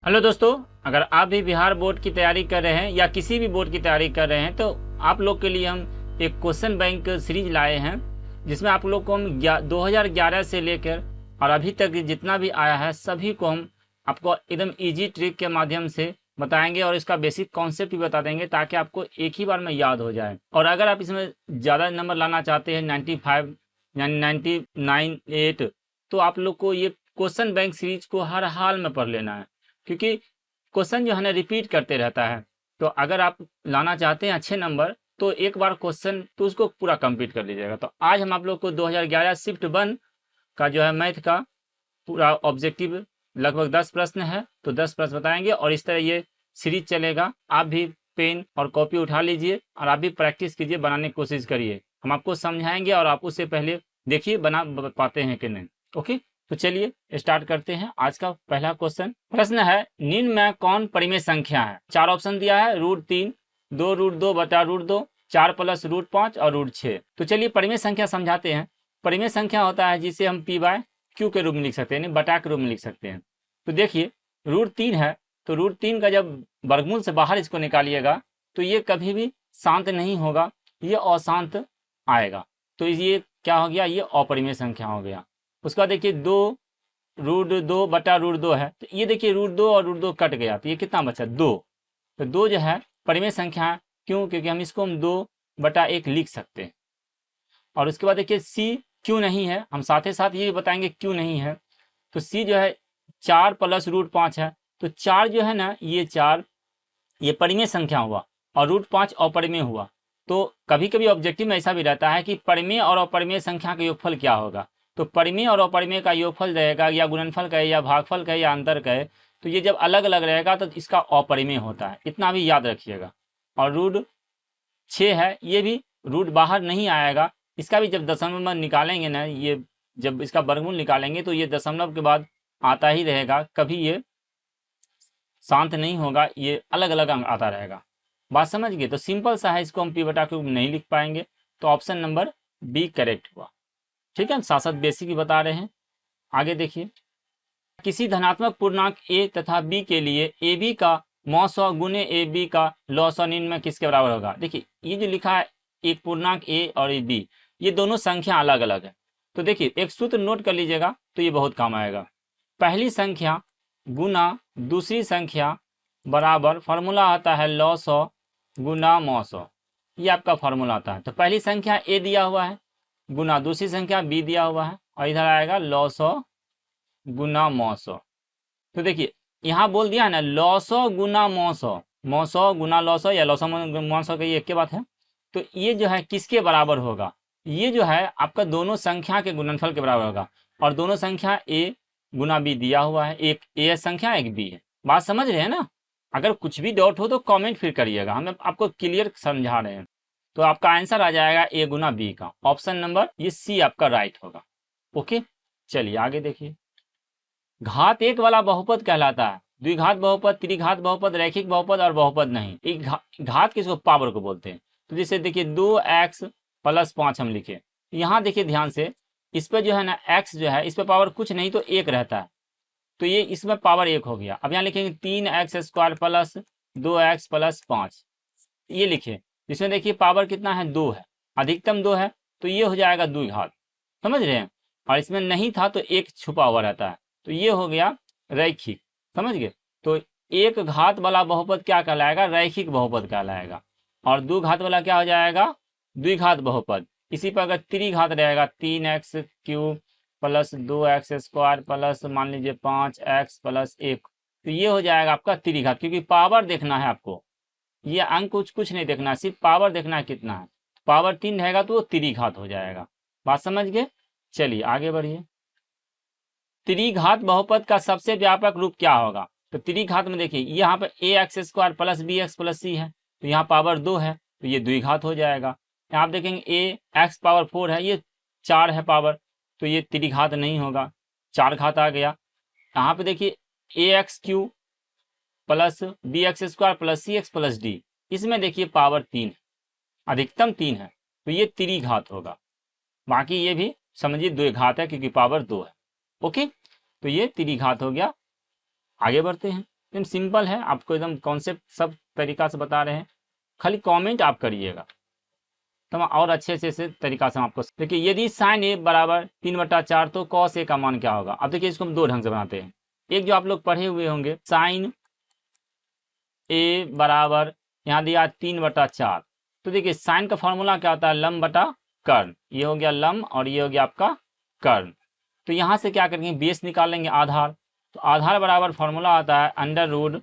Hello दोस्तों, अगर आप भी बिहार बोर्ड की तैयारी कर रहे हैं या किसी भी बोर्ड की तैयारी कर रहे हैं तो आप लोग के लिए हम एक क्वेश्चन बैंक सीरीज लाए हैं जिसमें आप लोग को हम 2011 से लेकर और अभी तक जितना भी आया है सभी को हम आपको एकदम इजी ट्रिक के माध्यम से बताएंगे और इसका बेसिक कॉन्सेप्ट भी बता देंगे ताकि आपको एक ही बार में याद हो जाए। और अगर आप इसमें ज़्यादा नंबर लाना चाहते हैं 95 यानी 99 8, तो आप लोग को ये क्वेश्चन बैंक सीरीज को हर हाल में पढ़ लेना है, क्योंकि क्वेश्चन जो है ना रिपीट करते रहता है। तो अगर आप लाना चाहते हैं अच्छे नंबर तो एक बार क्वेश्चन तो उसको पूरा कंप्लीट कर लीजिएगा। तो आज हम आप लोग को 2011 शिफ्ट 1 का जो है मैथ का पूरा ऑब्जेक्टिव लगभग 10 प्रश्न है, तो 10 प्रश्न बताएंगे और इस तरह ये सीरीज चलेगा। आप भी पेन और कॉपी उठा लीजिए और आप भी प्रैक्टिस कीजिए, बनाने की कोशिश करिए। हम आपको समझाएंगे और आप उससे पहले देखिए बना पाते हैं कि नहीं। ओके, तो चलिए स्टार्ट करते हैं। आज का पहला क्वेश्चन प्रश्न है, निम्न में कौन परिमेय संख्या है? चार ऑप्शन दिया है, √3, 2√2 बटा √2, 4 + √5 और √6। तो चलिए परिमेय संख्या समझाते हैं। परिमेय संख्या होता है जिसे हम P/Q के रूप में लिख सकते हैं, यानी बटा के रूप में लिख सकते हैं। तो देखिए √3 है, तो √3 का जब वर्गमूल से बाहर इसको निकालिएगा तो ये कभी भी शांत नहीं होगा, ये अशांत आएगा। तो ये क्या हो गया? ये अपरिमेय संख्या हो गया। उसका देखिए 2√2 बटा √2 है, तो ये देखिए √2 और √2 कट गया, तो ये कितना बचा? 2। तो 2 जो है परिमेय संख्या है। क्यों? क्योंकि हम इसको 2/1 लिख सकते हैं। और उसके बाद देखिए C क्यों नहीं है, हम साथ ही साथ ये भी बताएंगे क्यों नहीं है। तो C जो है 4 + √5 है, तो 4 जो है ना, ये 4 ये परिमेय संख्या हुआ और √5 अपरिमेय हुआ। तो कभी कभी ऑब्जेक्टिव में ऐसा भी रहता है कि परिमेय और अपरिमेय संख्या का योगफल क्या होगा। तो परिमेय और अपरिमेय का योगफल रहेगा, या गुणनफल कहे या भागफल कहे या अंतर कहे, तो ये जब अलग अलग रहेगा तो इसका अपरिमेय होता है, इतना भी याद रखिएगा। और √6 है, ये भी रूट बाहर नहीं आएगा, इसका भी जब दशमलव निकालेंगे ना, ये जब इसका वर्गमूल निकालेंगे तो ये दशमलव के बाद आता ही रहेगा, कभी ये शांत नहीं होगा, ये अलग अलग अंक आता रहेगा। बात समझ गए? तो सिंपल सा है, इसको हम P/Q नहीं लिख पाएंगे, तो ऑप्शन नंबर बी करेक्ट हुआ। ठीक है, साथ साथ बेसिक भी बता रहे हैं। आगे देखिए, किसी धनात्मक पूर्णांक a तथा b के लिए ab का मौसौ गुने ab का लौसौ निम्न में किसके बराबर होगा? देखिए ये जो लिखा है एक पूर्णांक a और b, ये दोनों संख्या अलग अलग है। तो देखिए एक सूत्र नोट कर लीजिएगा तो ये बहुत काम आएगा। पहली संख्या गुना दूसरी संख्या बराबर, फॉर्मूला आता है लौसौ गुना मौसौ, ये आपका फॉर्मूला आता है। तो पहली संख्या a दिया हुआ है गुना दूसरी संख्या b दिया हुआ है, और इधर आएगा लौसौ गुना मौसौ। तो देखिए यहाँ बोल दिया है ना, लौसौ गुना मौसौ, मौसौ गुना लौसौ या लौसौ मौसौ का ये एक के बात है। तो ये जो है किसके बराबर होगा? ये जो है आपका दोनों संख्या के गुणनफल के बराबर होगा, और दोनों संख्या a गुना b दिया हुआ है, एक a संख्या एक b है। बात समझ रहे हैं ना? अगर कुछ भी डाउट हो तो कमेंट फिर करिएगा, हम आपको क्लियर समझा रहे हैं। तो आपका आंसर आ जाएगा a गुना b का, ऑप्शन नंबर ये C आपका राइट होगा। ओके, चलिए आगे देखिए। घात 1 वाला बहुपद कहलाता है द्विघात बहुपद, त्रिघात बहुपद, रैखिक बहुपद और बहुपद नहीं। एक घात किसको? पावर को बोलते हैं। तो जैसे देखिए 2x + 5 हम लिखे, यहाँ देखिए ध्यान से, इस पर जो है ना x जो है, इस पर पावर कुछ नहीं तो 1 रहता है, तो ये इसमें पावर 1 हो गया। अब यहाँ लिखेंगे 3x² + 2x + 5, ये लिखे, जिसमें देखिए पावर कितना है? 2 है, अधिकतम 2 है, तो ये हो जाएगा द्विघात। समझ रहे हैं? और इसमें नहीं था तो 1 छुपा हुआ रहता है, तो ये हो गया रैखिक। समझ गए? तो एक घात वाला बहुपद क्या कहलाएगा? रैखिक बहुपद कहलाएगा। और दो घात वाला क्या हो जाएगा? द्विघात बहुपद। इसी पर अगर त्रिघात रहेगा 3x³ + 2x² प्लस मान लीजिए 5x + 1, तो ये हो जाएगा आपका त्रिघात, क्योंकि पावर देखना है आपको, ये अंक कुछ नहीं देखना, सिर्फ पावर देखना है कितना है। पावर 3 रहेगा तो वो त्रिघात हो जाएगा। बात समझ गए? चलिए आगे बढ़िए। त्रिघात बहुपद का सबसे व्यापक रूप क्या होगा? तो त्रिघात में देखिए यहाँ पर ax² + bx + c है, तो यहाँ पावर 2 है, तो ये द्विघात हो जाएगा। यहाँ आप देखेंगे ax पावर 4 है, ये 4 है पावर, तो ये त्रिघात नहीं होगा, 4 घात आ गया। यहाँ पे देखिए ax³ + bx² + cx + d, इसमें देखिए पावर 3 है, अधिकतम 3 है, तो ये त्रिघात होगा। बाकी ये भी समझिए द्विघात है क्योंकि पावर 2 है। ओके, तो ये त्रिघात हो गया। आगे बढ़ते हैं। एकदम सिंपल है, आपको एकदम कॉन्सेप्ट सब तरीका से बता रहे हैं, खाली कमेंट आप करिएगा तो हम और अच्छे से तरीका से हम आपको देखिए। यदि साइन ए बराबर 3/4 तो कॉस ए का मान क्या होगा। अब देखिए इसको हम दो ढंग से बनाते हैं। एक जो आप लोग पढ़े हुए होंगे, साइन ए बराबर यहाँ दिया 3/4, तो देखिए साइन का फॉर्मूला क्या होता है, लंब बटा कर्ण। ये हो गया लंब और ये हो गया आपका कर्ण। तो यहाँ से क्या करेंगे, बेस निकाल लेंगे आधार। तो आधार बराबर फॉर्मूला आता है अंडर रूट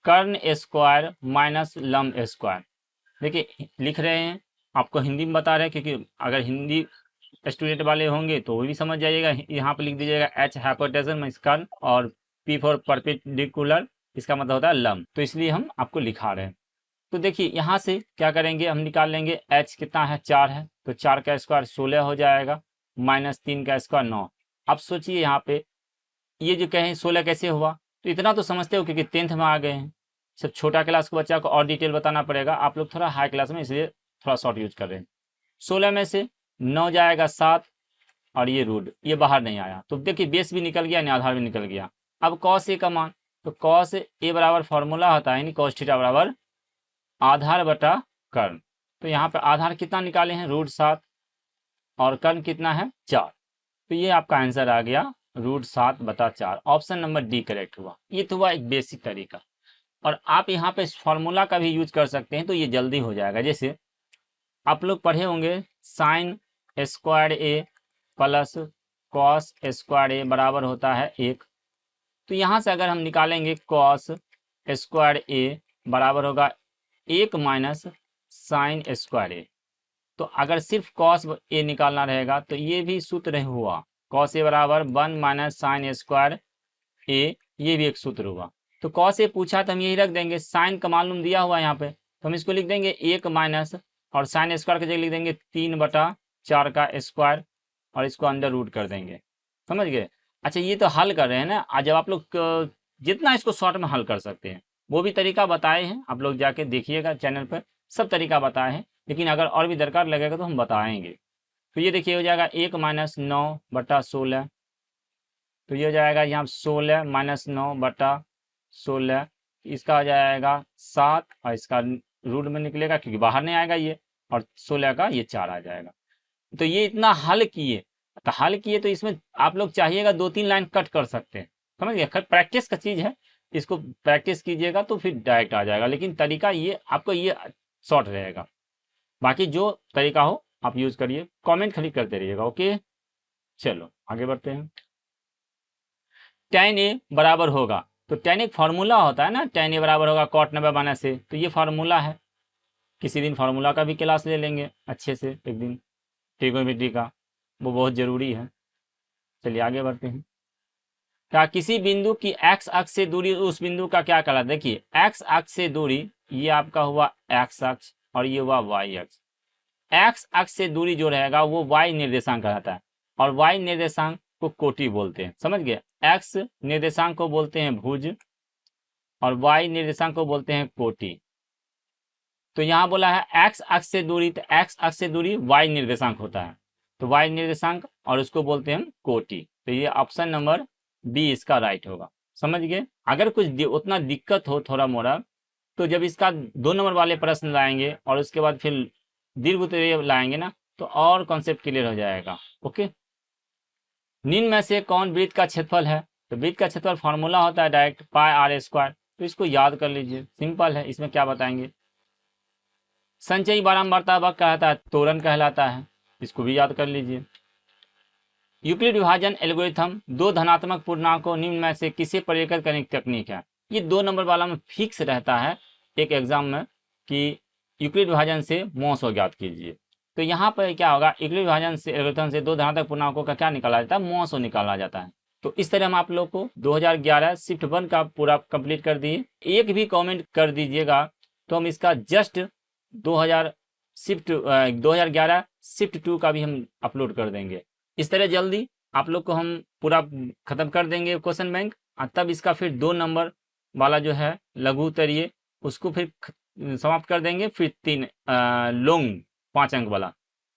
कर्ण स्क्वायर माइनस लंब स्क्वायर। देखिए लिख रहे हैं, आपको हिंदी में बता रहे हैं, क्योंकि अगर हिंदी स्टूडेंट वाले होंगे तो वो भी समझ जाइएगा। यहाँ पे लिख दीजिएगा एच हाइपोटेनस में कर्ण और पी फॉर परपेंडिकुलर, इसका मतलब होता है लंब, तो इसलिए हम आपको लिखा रहे हैं। तो देखिए यहाँ से क्या करेंगे, हम निकाल लेंगे एच कितना है, 4 है, तो 4 का स्क्वायर 16 हो जाएगा, माइनस 3 का स्क्वायर 9। अब सोचिए यहाँ पे ये जो कहें 16 कैसे हुआ, तो इतना तो समझते हो क्योंकि 10th में आ गए हैं। सब छोटा क्लास के बच्चा को और डिटेल बताना पड़ेगा, आप लोग थोड़ा हाई क्लास में, इसलिए थोड़ा शॉर्ट यूज कर रहे हैं। 16 में से 9 जाएगा 7 और ये रूट ये बाहर नहीं आया, तो देखिए बेस भी निकल गया, आधार भी निकल गया। अब कॉस ए का मान, तो कॉस ए बराबर फॉर्मूला होता है यानी कॉस थीटा बराबर आधार बटा कर्ण। तो यहाँ पर आधार कितना निकाले हैं, √7 और कर्ण कितना है 4। तो ये आपका आंसर आ गया √7/4। ऑप्शन नंबर डी करेक्ट हुआ। ये तो हुआ एक बेसिक तरीका, और आप यहाँ पे फॉर्मूला का भी यूज कर सकते हैं तो ये जल्दी हो जाएगा। जैसे आप लोग पढ़े होंगे साइन स्क्वायर ए प्लस कॉस स्क्वायर ए बराबर होता है 1। तो यहाँ से अगर हम निकालेंगे कॉस स्क्वायर ए बराबर होगा 1 माइनस साइन स्क्वायर ए। तो अगर सिर्फ कॉस ए निकालना रहेगा तो ये भी सूत्र हुआ, कॉस ए बराबर 1 माइनस साइन स्क्वायर ए, ये भी एक सूत्र हुआ। तो कॉस ए पूछा तो हम यही रख देंगे, साइन का मालूम दिया हुआ यहाँ पे, तो हम इसको लिख देंगे 1 माइनस और साइन स्क्वायर की जगह लिख देंगे 3/4 का स्क्वायर और इसको अंडर रूट कर देंगे। समझ गए। अच्छा ये तो हल कर रहे हैं ना, आज जब आप लोग जितना इसको शॉर्ट में हल कर सकते हैं वो भी तरीका बताए हैं, आप लोग जाके देखिएगा चैनल पर, सब तरीका बताए हैं, लेकिन अगर और भी दरकार लगेगा तो हम बताएंगे। तो ये देखिए हो जाएगा 1 माइनस 9/16, तो ये हो जाएगा यहाँ 16 माइनस 9/16, इसका हो जाएगा 7 और इसका रूट में निकलेगा क्योंकि बाहर नहीं आएगा ये, और 16 का ये 4 आ जाएगा। तो ये इतना हल किए, तो हल किए तो इसमें आप लोग चाहिएगा 2-3 लाइन कट कर सकते हैं, समझ गए। प्रैक्टिस का चीज़ है, इसको प्रैक्टिस कीजिएगा तो फिर डायरेक्ट आ जाएगा, लेकिन तरीका ये आपको ये शॉर्ट रहेगा। बाकी जो तरीका हो आप यूज करिए, कमेंट खाली करते रहिएगा। ओके चलो आगे बढ़ते हैं। tan ए बराबर होगा, तो tan एक फार्मूला होता है ना, tan ए बराबर होगा cot 90 से, तो ये फार्मूला है। किसी दिन फार्मूला का भी क्लास ले लेंगे अच्छे से एक दिन, ट्रिग्नोमेट्री का, वो बहुत ज़रूरी है। चलिए आगे बढ़ते हैं। क्या किसी बिंदु की x अक्ष से दूरी उस बिंदु का क्या कहलाता है। देखिए x अक्ष से दूरी, ये आपका हुआ x अक्ष और ये हुआ y अक्ष। x अक्ष से दूरी जो रहेगा वो y निर्देशांक कहलाता है, और y निर्देशांक को कोटि बोलते हैं, समझ गए। x निर्देशांक को बोलते हैं भुज और y निर्देशांक को बोलते हैं कोटि। तो यहाँ बोला है x अक्ष से दूरी, तो x अक्ष से दूरी y निर्देशांक होता है, तो y निर्देशांक और उसको बोलते हैं कोटि। तो ये ऑप्शन नंबर बी इसका राइट होगा, समझ गए। अगर कुछ उतना दिक्कत हो थोड़ा मोड़ा, तो जब इसका 2 नंबर वाले प्रश्न लाएंगे और उसके बाद फिर दीर्घ उत्तरीय लाएंगे ना, तो और कॉन्सेप्ट क्लियर हो जाएगा। ओके, निम्न में से कौन वृत्त का क्षेत्रफल है। तो वृत्त का क्षेत्रफल फॉर्मूला होता है डायरेक्ट πr², तो इसको याद कर लीजिए, सिंपल है। इसमें क्या बताएंगे, संचयी बारंबारता वक्र कहलाता है, तोरण कहलाता है, इसको भी याद कर लीजिए। यूक्लिड विभाजन एल्गोरिथम, 2 धनात्मक पूर्णांकों निम्न में से किसे परिवर्तित करने की तकनीक है। ये 2 नंबर वाला में फिक्स रहता है एक एग्जाम में कि यूक्लिड विभाजन से मोस को ज्ञात कीजिए। तो यहाँ पर क्या होगा, यूक्लिड विभाजन से एल्गोरिथम से 2 धनात्मक पूर्णांकों का क्या निकाला जाता है, मोस को निकाला जाता है। तो इस तरह हम आप लोग को 2011 शिफ्ट 1 का पूरा कंप्लीट कर दिए। एक भी कमेंट कर दीजिएगा तो हम इसका जस्ट 2011 शिफ्ट 2 का भी हम अपलोड कर देंगे। इस तरह जल्दी आप लोग को हम पूरा खत्म कर देंगे क्वेश्चन बैंक, और तब इसका फिर 2 नंबर वाला जो है लघु उत्तरीय उसको फिर समाप्त कर देंगे, फिर 3 लॉन्ग 5 अंक वाला।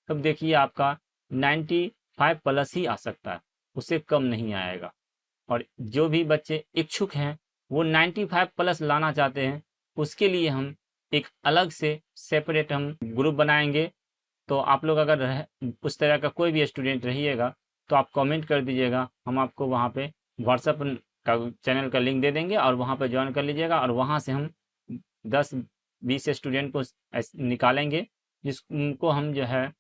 तब देखिए आपका 95 प्लस ही आ सकता है, उससे कम नहीं आएगा। और जो भी बच्चे इच्छुक हैं वो 95 प्लस लाना चाहते हैं, उसके लिए हम एक अलग से सेपरेट हम ग्रुप बनाएंगे। तो आप लोग अगर उस तरह का कोई भी स्टूडेंट रहिएगा तो आप कमेंट कर दीजिएगा, हम आपको वहाँ पे व्हाट्सएप का चैनल का लिंक दे देंगे और वहाँ पे ज्वाइन कर लीजिएगा। और वहाँ से हम 10-20 स्टूडेंट को निकालेंगे जिसको हम जो है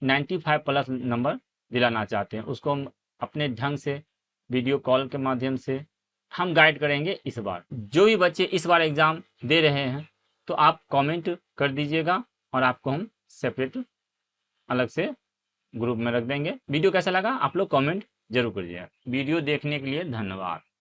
95 प्लस नंबर दिलाना चाहते हैं। उसको हम अपने ढंग से वीडियो कॉल के माध्यम से हम गाइड करेंगे। इस बार जो भी बच्चे इस बार एग्ज़ाम दे रहे हैं तो आप कमेंट कर दीजिएगा और आपको हम सेपरेट अलग से ग्रुप में रख देंगे। वीडियो कैसा लगा आप लोग कमेंट जरूर करिएगा। वीडियो देखने के लिए धन्यवाद।